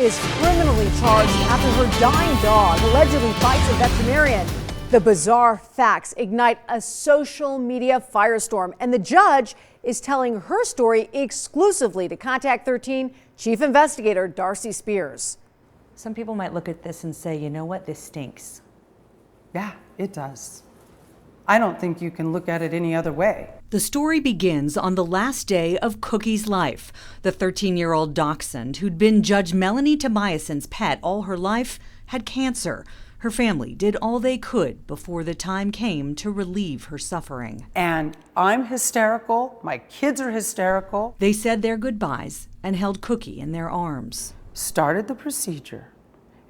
is criminally charged after her dying dog allegedly bites a veterinarian. The bizarre facts ignite a social media firestorm, and the judge is telling her story exclusively to Contact 13 Chief Investigator Darcy Spears. Some people might look at this and say, you know what, this stinks. Yeah, it does. I don't think you can look at it any other way. The story begins on the last day of Cookie's life. The 13-year-old dachshund, who'd been Judge Melanie Tobiason's pet all her life, had cancer. Her family did all they could before the time came to relieve her suffering. And I'm hysterical. My kids are hysterical. They said their goodbyes and held Cookie in their arms. Started the procedure,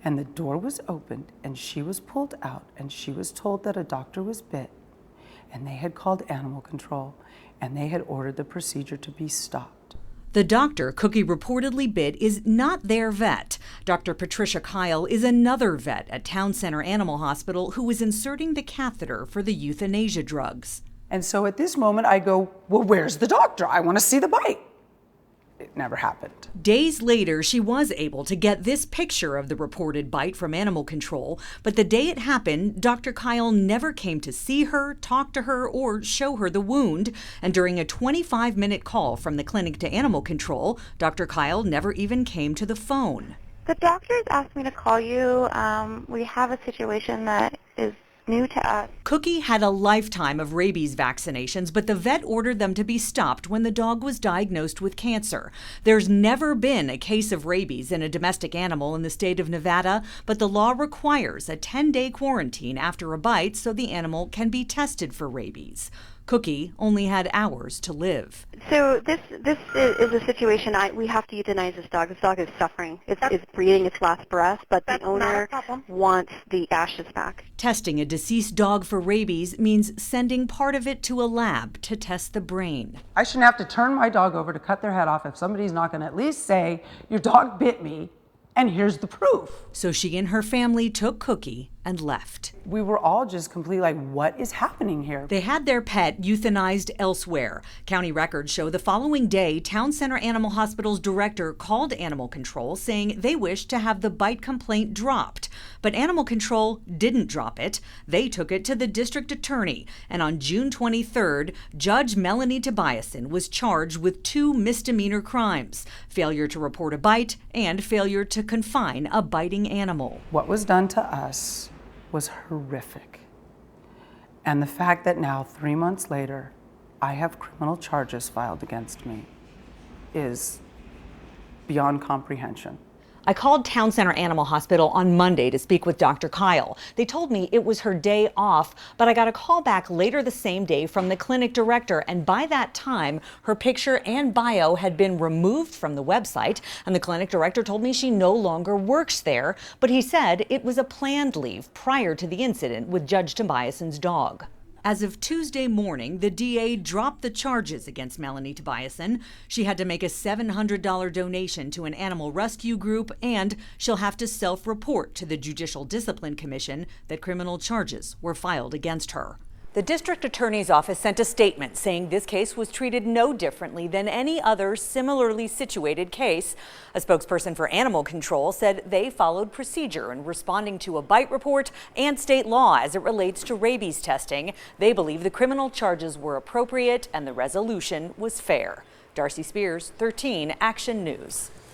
and the door was opened, and she was pulled out, and she was told that a doctor was bit, and they had called animal control, and they had ordered the procedure to be stopped. The doctor Cookie reportedly bit is not their vet. Dr. Patricia Kyle is another vet at Town Center Animal Hospital who was inserting the catheter for the euthanasia drugs. And so at this moment I go, well, where's the doctor? I want to see the bite. It never happened. Days later, she was able to get this picture of the reported bite from animal control, but the day it happened, Dr. Kyle never came to see her, talk to her, or show her the wound. And during a 25-minute call from the clinic to animal control, Dr. Kyle never even came to the phone. The doctors asked me to call you. We have a situation that is new to us. Cookie had a lifetime of rabies vaccinations, but the vet ordered them to be stopped when the dog was diagnosed with cancer. There's never been a case of rabies in a domestic animal in the state of Nevada, but the law requires a 10-day quarantine after a bite so the animal can be tested for rabies. Cookie only had hours to live. So this is a situation we have to euthanize this dog. This dog is suffering. It's breathing its last breath, but the owner wants the ashes back. Testing a deceased dog for rabies means sending part of it to a lab to test the brain. I shouldn't have to turn my dog over to cut their head off if somebody's not going to at least say, your dog bit me, and here's the proof. So she and her family took Cookie and left. We were all just completely like, what is happening here? They had their pet euthanized elsewhere. County records show the following day, Town Center Animal Hospital's director called animal control saying they wished to have the bite complaint dropped. But animal control didn't drop it. They took it to the district attorney. And on June 23rd, Judge Melanie Tobiason was charged with 2 misdemeanor crimes: failure to report a bite and failure to confine a biting animal. What was done to us was horrific. And the fact that now, 3 months later, I have criminal charges filed against me is beyond comprehension. I called Town Center Animal Hospital on Monday to speak with Dr. Kyle. They told me it was her day off, but I got a call back later the same day from the clinic director, and by that time, her picture and bio had been removed from the website, and the clinic director told me she no longer works there, but he said it was a planned leave prior to the incident with Judge Tobiason's dog. As of Tuesday morning, the DA dropped the charges against Melanie Tobiason. She had to make a $700 donation to an animal rescue group, and she'll have to self-report to the Judicial Discipline Commission that criminal charges were filed against her. The district attorney's office sent a statement saying this case was treated no differently than any other similarly situated case. A spokesperson for animal control said they followed procedure in responding to a bite report and state law as it relates to rabies testing. They believe the criminal charges were appropriate and the resolution was fair. Darcy Spears, 13 Action News.